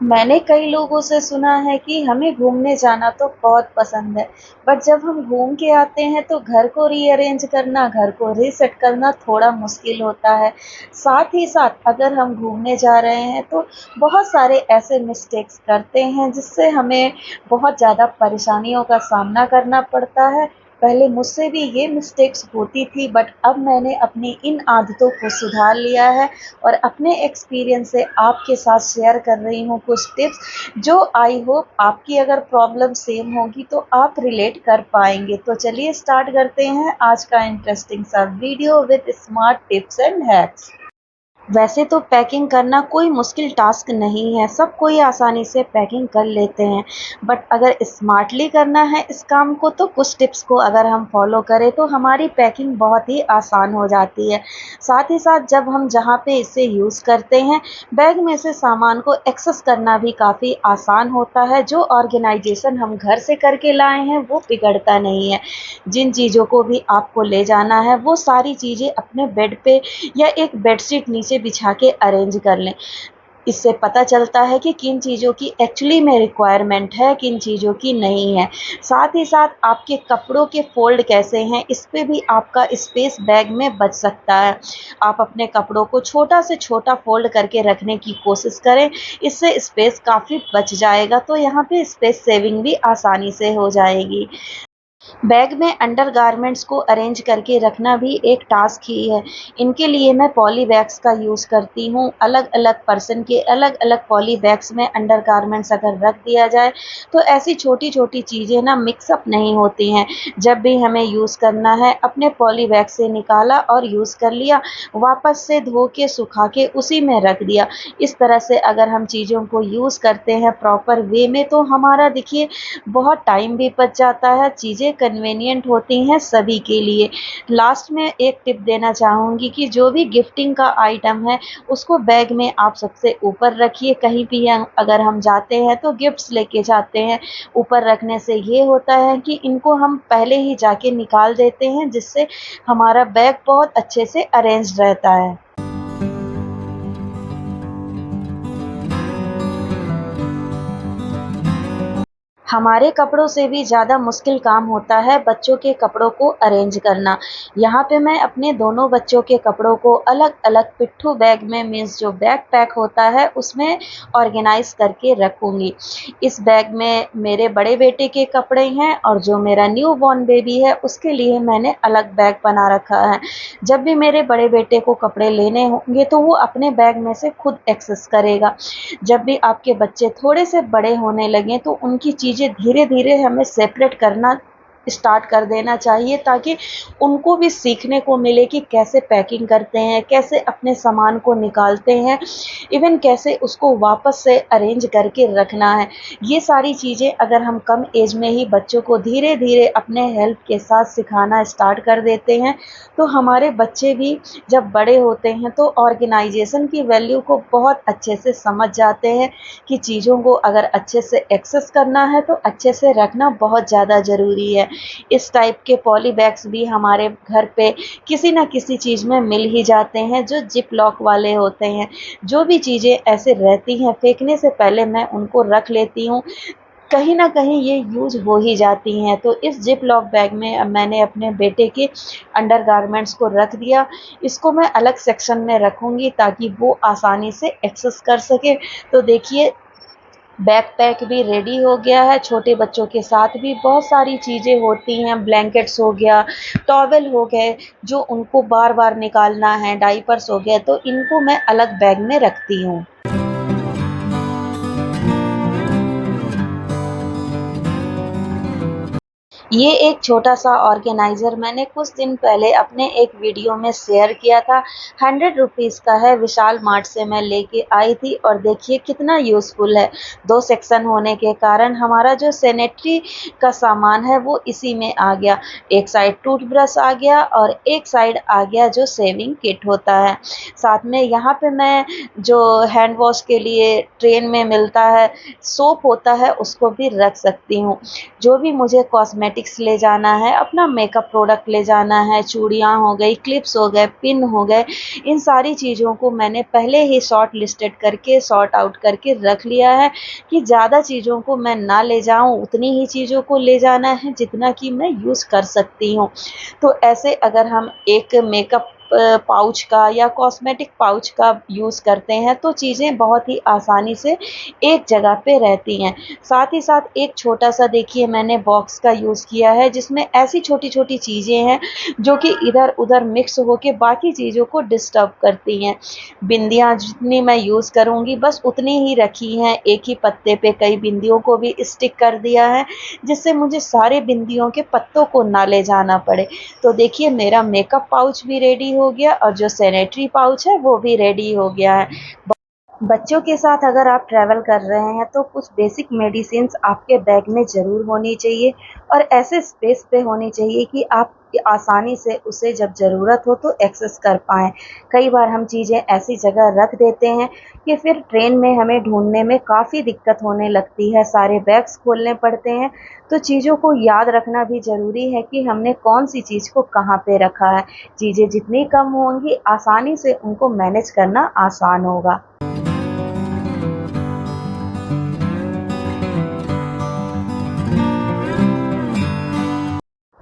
मैंने कई लोगों से सुना है कि हमें घूमने जाना तो बहुत पसंद है, बट जब हम घूम के आते हैं तो घर को रीअरेंज करना, घर को रीसेट करना थोड़ा मुश्किल होता है। साथ ही साथ अगर हम घूमने जा रहे हैं तो बहुत सारे ऐसे मिस्टेक्स करते हैं जिससे हमें बहुत ज़्यादा परेशानियों का सामना करना पड़ता है। पहले मुझसे भी ये मिस्टेक्स होती थी, बट अब मैंने अपनी इन आदतों को सुधार लिया है और अपने एक्सपीरियंस से आपके साथ शेयर कर रही हूँ कुछ टिप्स, जो आई होप आपकी अगर प्रॉब्लम सेम होगी तो आप रिलेट कर पाएंगे। तो चलिए स्टार्ट करते हैं आज का इंटरेस्टिंग सा video with smart tips and hacks. वैसे तो पैकिंग करना कोई मुश्किल टास्क नहीं है, सब कोई आसानी से पैकिंग कर लेते हैं। बट अगर स्मार्टली करना है इस काम को तो कुछ टिप्स को अगर हम फॉलो करें तो हमारी पैकिंग बहुत ही आसान हो जाती है। साथ ही साथ जब हम जहाँ पे इसे यूज़ करते हैं, बैग में से सामान को एक्सेस करना भी काफ़ी आसान होता है। जो ऑर्गेनाइजेशन हम घर से करके लाए हैं वो बिगड़ता नहीं है। जिन चीज़ों को भी आपको ले जाना है वो सारी चीज़ें अपने बेड पे या एक बेडशीट नीचे बिछा के अरेंज कर लें। इससे पता चलता है कि किन चीज़ों की एक्चुअली में रिक्वायरमेंट है, किन चीज़ों की नहीं है। साथ ही साथ आपके कपड़ों के फ़ोल्ड कैसे हैं, इस पे भी आपका स्पेस बैग में बच सकता है। आप अपने कपड़ों को छोटा से छोटा फ़ोल्ड करके रखने की कोशिश करें, इससे स्पेस काफ़ी बच जाएगा, तो यहाँ पे स्पेस सेविंग भी आसानी से हो जाएगी। बैग में अंडरगारमेंट्स को अरेंज करके रखना भी एक टास्क ही है। इनके लिए मैं पॉली बैग्स का यूज़ करती हूँ। अलग-अलग पर्सन के अलग-अलग पॉली बैग्स में अंडरगारमेंट्स अगर रख दिया जाए, तो ऐसी छोटी-छोटी चीज़ें ना मिक्स अप नहीं होती हैं। जब भी हमें यूज़ करना है, अपने पॉली बैग से निकाला और यूज़ कर लिया, वापस से धो के सुखा के उसी में रख दिया। इस तरह से अगर हम चीज़ों को यूज़ करते हैं प्रॉपर वे में तो हमारा देखिए बहुत टाइम भी बच जाता है, चीज़ें कन्वीनियंट होती हैं सभी के लिए। लास्ट में एक टिप देना चाहूँगी कि जो भी गिफ्टिंग का आइटम है, उसको बैग में आप सबसे ऊपर रखिए। कहीं भी अगर हम जाते हैं तो गिफ्ट्स लेके जाते हैं, ऊपर रखने से ये होता है कि इनको हम पहले ही जाके निकाल देते हैं, जिससे हमारा बैग बहुत अच्छे से अरेंज्ड रहता है। हमारे कपड़ों से भी ज़्यादा मुश्किल काम होता है बच्चों के कपड़ों को अरेंज करना। यहाँ पे मैं अपने दोनों बच्चों के कपड़ों को अलग-अलग पिट्ठू बैग में, मीन्स जो बैग पैक होता है उसमें ऑर्गेनाइज़ करके रखूँगी। इस बैग में मेरे बड़े बेटे के कपड़े हैं और जो मेरा न्यू बॉर्न बेबी है उसके लिए मैंने अलग बैग बना रखा है। जब भी मेरे बड़े बेटे को कपड़े लेने होंगे तो वो अपने बैग में से खुद एक्सेस करेगा। जब भी आपके बच्चे थोड़े से बड़े होने लगें तो उनकी चीज़ें धीरे-धीरे हमें सेपरेट करना स्टार्ट कर देना चाहिए, ताकि उनको भी सीखने को मिले कि कैसे पैकिंग करते हैं, कैसे अपने सामान को निकालते हैं, इवन कैसे उसको वापस से अरेंज करके रखना है। ये सारी चीज़ें अगर हम कम एज में ही बच्चों को धीरे-धीरे अपने हेल्प के साथ सिखाना स्टार्ट कर देते हैं, तो हमारे बच्चे भी जब बड़े होते हैं तो ऑर्गेनाइज़ेशन की वैल्यू को बहुत अच्छे से समझ जाते हैं कि चीज़ों को अगर अच्छे से एक्सेस करना है तो अच्छे से रखना बहुत ज़्यादा ज़रूरी है। इस टाइप के पॉली बैग्स भी हमारे घर पे किसी न किसी चीज़ में मिल ही जाते हैं जो जिप लॉक वाले होते हैं। जो भी चीज़ें ऐसे रहती हैं फेंकने से पहले मैं उनको रख लेती हूँ, कहीं न कहीं ये यूज़ हो ही जाती हैं। तो इस जिप लॉक बैग में अब मैंने अपने बेटे के अंडरगारमेंट्स को रख दिया। इसको मैं अलग सेक्शन में रखूँगी ताकि वो आसानी से एक्सेस कर सके। तो देखिए, बैकपैक भी रेडी हो गया है। छोटे बच्चों के साथ भी बहुत सारी चीज़ें होती हैं, ब्लैंकेट्स हो गया, टॉवल हो गए, जो उनको बार-बार निकालना है, डायपर्स हो गए, तो इनको मैं अलग बैग में रखती हूँ। ये एक छोटा-सा ऑर्गेनाइज़र मैंने कुछ दिन पहले अपने एक वीडियो में शेयर किया था। ₹100 का है, विशाल मार्ट से मैं लेके आई थी और देखिए कितना यूज़फुल है। 2 सेक्शन होने के कारण हमारा जो सैनिटरी का सामान है वो इसी में आ गया। एक साइड टूथब्रश आ गया और एक साइड आ गया जो शेविंग किट होता है। साथ में यहाँ पे मैं जो हैंड वॉश के लिए ट्रेन में मिलता है, सोप होता है, उसको भी रख सकती हूँ। जो भी मुझे कॉस्मेटिक्स कॉस्मेटिक्स ले जाना है, अपना मेकअप प्रोडक्ट ले जाना है, चूड़ियाँ हो गई, क्लिप्स हो गए, पिन हो गए, इन सारी चीज़ों को मैंने पहले ही शॉर्ट लिस्टेड करके, सॉर्ट आउट करके रख लिया है कि ज़्यादा चीज़ों को मैं ना ले जाऊँ, उतनी ही चीज़ों को ले जाना है जितना कि मैं यूज़ कर सकती हूँ। तो ऐसे अगर हम एक मेकअप पाउच का या कॉस्मेटिक पाउच का यूज़ करते हैं तो चीज़ें बहुत ही आसानी से एक जगह पे रहती हैं। साथ ही साथ एक छोटा-सा देखिए मैंने बॉक्स का यूज़ किया है जिसमें ऐसी छोटी-छोटी चीज़ें हैं जो कि इधर-उधर मिक्स होके बाकी चीज़ों को डिस्टर्ब करती हैं। बिंदियाँ जितनी मैं यूज़ करूँगी बस उतनी ही रखी हैं, एक ही पत्ते पे कई बिंदियों को भी स्टिक कर दिया है जिससे मुझे सारे बिंदियों के पत्तों को ना ले जाना पड़े। तो देखिए मेरा मेकअप पाउच भी रेडी हो गया और जो सैनिटरी पाउच है वो भी रेडी हो गया है। बच्चों के साथ अगर आप ट्रैवल कर रहे हैं तो कुछ बेसिक मेडिसिन्स आपके बैग में ज़रूर होनी चाहिए और ऐसे स्पेस पे होनी चाहिए कि आप आसानी से उसे जब ज़रूरत हो तो एक्सेस कर पाएँ। कई बार हम चीज़ें ऐसी जगह रख देते हैं कि फिर ट्रेन में हमें ढूँढने में काफ़ी दिक्कत होने लगती है, सारे बैग्स खोलने पड़ते हैं। तो चीज़ों को याद रखना भी ज़रूरी है कि हमने कौन-सी चीज़ को कहाँ पे रखा है। चीज़ें जितनी कम होंगी आसानी से उनको मैनेज करना आसान होगा।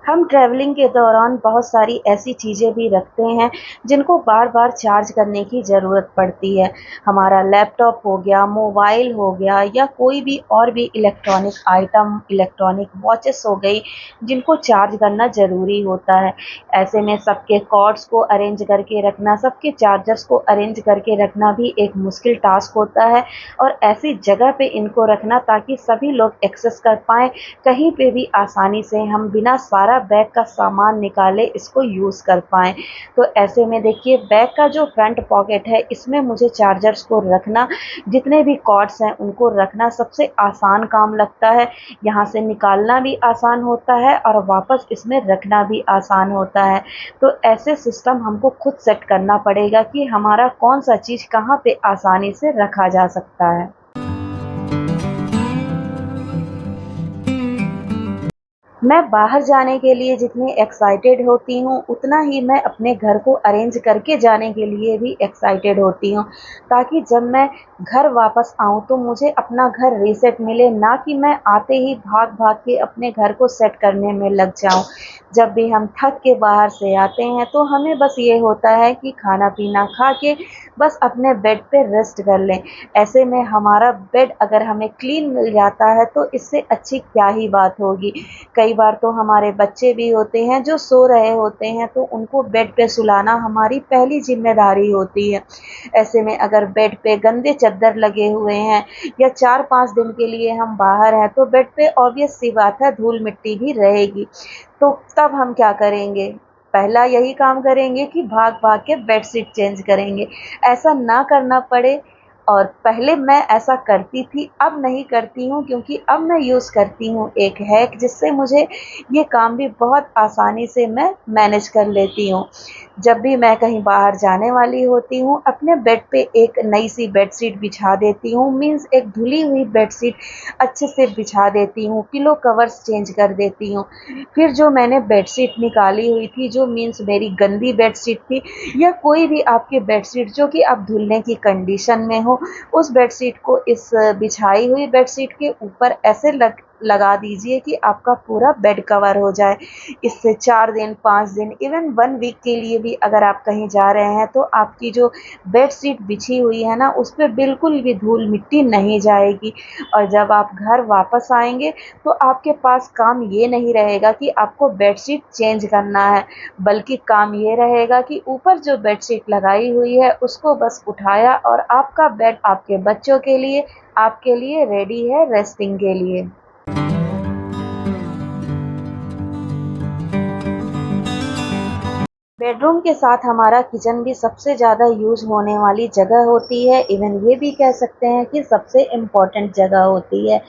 हम ट्रैवलिंग के दौरान बहुत सारी ऐसी चीज़ें भी रखते हैं जिनको बार-बार चार्ज करने की ज़रूरत पड़ती है। हमारा लैपटॉप हो गया, मोबाइल हो गया या कोई भी और भी इलेक्ट्रॉनिक आइटम, इलेक्ट्रॉनिक वॉचेस हो गई, जिनको चार्ज करना ज़रूरी होता है। ऐसे में सबके कॉर्ड्स को अरेंज करके रखना, सबके चार्जर्स को अरेंज करके रखना भी एक मुश्किल टास्क होता है और ऐसी जगह पे इनको रखना ताकि सभी लोग एक्सेस कर पाएँ, कहीं पे भी आसानी से हम बिना सारा बैग का सामान निकाले इसको यूज़ कर पाएँ। तो ऐसे में देखिए बैग का जो फ्रंट पॉकेट है इसमें मुझे चार्जर्स को रखना, जितने भी कॉर्ड्स हैं उनको रखना सबसे आसान काम लगता है। यहाँ से निकालना भी आसान होता है और वापस इसमें रखना भी आसान होता है। तो ऐसे सिस्टम हमको खुद सेट करना पड़ेगा कि हमारा कौन-सा चीज़ कहाँ पे आसानी से रखा जा सकता है। मैं बाहर जाने के लिए जितनी एक्साइटेड होती हूँ, उतना ही मैं अपने घर को अरेंज करके जाने के लिए भी एक्साइटेड होती हूँ, ताकि जब मैं घर वापस आऊँ तो मुझे अपना घर रीसेट मिले, ना कि मैं आते ही भाग-भाग के अपने घर को सेट करने में लग जाऊँ। जब भी हम थक के बाहर से आते हैं, तो हमें बस ये होता है कि खाना-पीना खा के बस अपने बेड पे रेस्ट कर लें। ऐसे में हमारा बेड अगर हमें क्लीन मिल जाता है, तो इससे अच्छी क्या ही बात होगी। कई बार तो हमारे बच्चे भी होते हैं जो सो रहे होते हैं तो उनको बेड पे सुलाना हमारी पहली ज़िम्मेदारी होती है। ऐसे में अगर बेड पे गंदे चद्दर लगे हुए हैं या 4-5 दिन के लिए हम बाहर हैं तो बेड पे ऑब्वियस सी बात है धूल-मिट्टी भी रहेगी। तो तब हम क्या करेंगे? पहला यही काम करेंगे कि भाग-भाग के बेडशीट चेंज करेंगे। ऐसा ना करना पड़े और पहले मैं ऐसा करती थी, अब नहीं करती हूँ क्योंकि अब मैं यूज़ करती हूँ एक हैक जिससे मुझे ये काम भी बहुत आसानी से मैं मैनेज कर लेती हूँ। जब भी मैं कहीं बाहर जाने वाली होती हूँ, अपने बेड पे एक नई-सी बेडशीट बिछा देती हूँ, मीन्स एक धुली हुई बेडशीट अच्छे से बिछा देती हूँ, पिलो कवर्स चेंज कर देती हूँ। फिर जो मैंने बेडशीट निकाली हुई थी, जो मीन्स मेरी गंदी बेडशीट थी या कोई भी आपकी बेडशीट जो कि अब धुलने की कंडीशन में हो, उस बेडशीट को इस बिछाई हुई बेडशीट के ऊपर ऐसे लगा दीजिए कि आपका पूरा बेड कवर हो जाए। इससे 4 दिन, 5 दिन, इवन 1 वीक के लिए भी अगर आप कहीं जा रहे हैं, तो आपकी जो बेडशीट बिछी हुई है ना, उस पे बिल्कुल भी धूल-मिट्टी नहीं जाएगी और जब आप घर वापस आएँगे, तो आपके पास काम ये नहीं रहेगा कि आपको बेडशीट चेंज करना है, बल्कि काम ये रहेगा कि ऊपर जो बेडशीट लगाई हुई है, उसको बस उठाया और आपका बेड आपके बच्चों के लिए, आपके लिए रेडी है रेस्टिंग के लिए। बेडरूम के साथ हमारा किचन भी सबसे ज़्यादा यूज़ होने वाली जगह होती है। इवन ये भी कह सकते हैं कि सबसे इम्पोर्टेंट जगह होती है।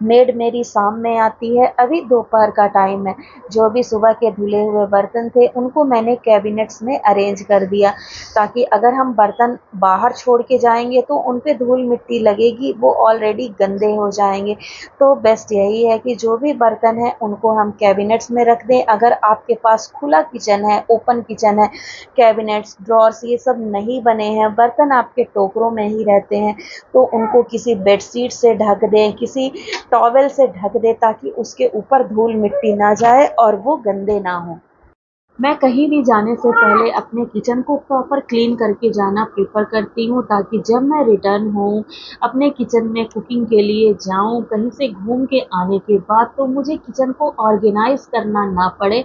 मेड मेरी शाम में आती है, अभी दोपहर का टाइम है। जो भी सुबह के धुले हुए बर्तन थे उनको मैंने कैबिनेट्स में अरेंज कर दिया, ताकि अगर हम बर्तन बाहर छोड़ के जाएंगे तो उन पे धूल मिट्टी लगेगी, वो ऑलरेडी गंदे हो जाएंगे। तो बेस्ट यही है कि जो भी बर्तन है उनको हम कैबिनेट्स में रख दें। अगर आपके पास खुला किचन है, ओपन किचन है, कैबिनेट्स, ड्रॉर्स ये सब नहीं बने हैं, बर्तन आपके टोकरों में ही रहते हैं, तो उनको किसी बेडशीट से ढक दें, किसी टॉवेल से ढक दे, ताकि उसके ऊपर धूल मिट्टी ना जाए और वो गंदे ना हो। मैं कहीं भी जाने से पहले अपने किचन को प्रॉपर क्लीन करके जाना प्रेफर करती हूँ, ताकि जब मैं रिटर्न हूँ अपने किचन में कुकिंग के लिए जाऊँ कहीं से घूम के आने के बाद, तो मुझे किचन को ऑर्गेनाइज करना ना पड़े।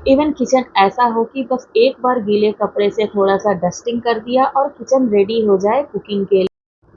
इवन किचन ऐसा हो कि बस एक बार गीले कपड़े से थोड़ा सा डस्टिंग कर दिया और किचन रेडी हो जाए कुकिंग के लिए।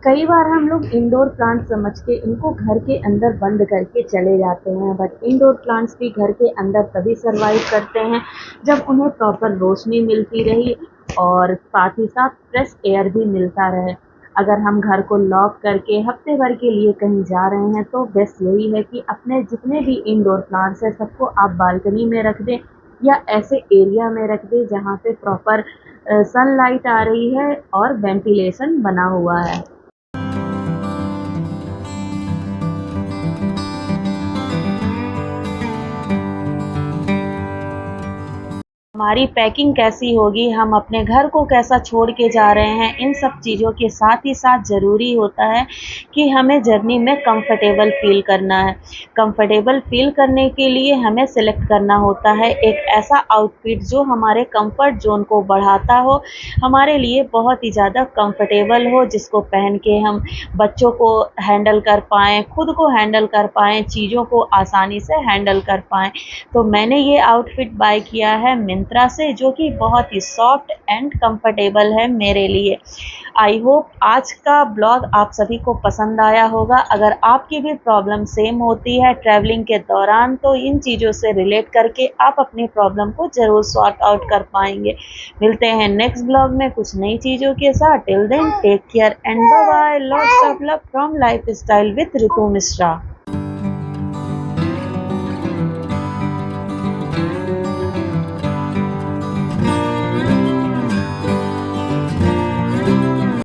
कई बार हम लोग इंडोर प्लांट समझ के इनको घर के अंदर बंद करके चले जाते हैं, बट इंडोर प्लांट्स भी घर के अंदर तभी सरवाइव करते हैं जब उन्हें प्रॉपर रोशनी मिलती रही और साथ ही साथ फ्रेश एयर भी मिलता रहे। अगर हम घर को लॉक करके हफ्ते भर के लिए कहीं जा रहे हैं तो बेस्ट यही है कि अपने जितने भी इंडोर प्लांट्स हैं सबको आप बालकनी में रख दें, या ऐसे एरिया में रख दें जहाँ पे प्रॉपर सनलाइट आ रही है और वेंटिलेशन बना हुआ है। हमारी पैकिंग कैसी होगी, हम अपने घर को कैसा छोड़ के जा रहे हैं, इन सब चीज़ों के साथ ही साथ ज़रूरी होता है कि हमें जर्नी में कंफर्टेबल फ़ील करना है। कंफर्टेबल फ़ील करने के लिए हमें सेलेक्ट करना होता है एक ऐसा आउटफिट जो हमारे कंफर्ट ज़ोन को बढ़ाता हो, हमारे लिए बहुत ही ज़्यादा कंफर्टेबल हो, जिसको पहन के हम बच्चों को हैंडल कर पाएँ, खुद को हैंडल कर पाएँ, चीज़ों को आसानी से हैंडल कर पाएँ। तो मैंने ये आउटफिट बाय किया है मिंत्रा से, जो कि बहुत ही सॉफ्ट एंड कंफर्टेबल है मेरे लिए। आई होप आज का ब्लॉग आप सभी को पसंद आया होगा। अगर आपकी भी प्रॉब्लम सेम होती है ट्रैवलिंग के दौरान, तो इन चीज़ों से रिलेट करके आप अपनी प्रॉब्लम को ज़रूर सॉर्ट आउट कर पाएंगे। मिलते हैं नेक्स्ट ब्लॉग में कुछ नई चीज़ों के साथ। Till then take care and bye bye. Lots of love from life style with Ritu Mishra.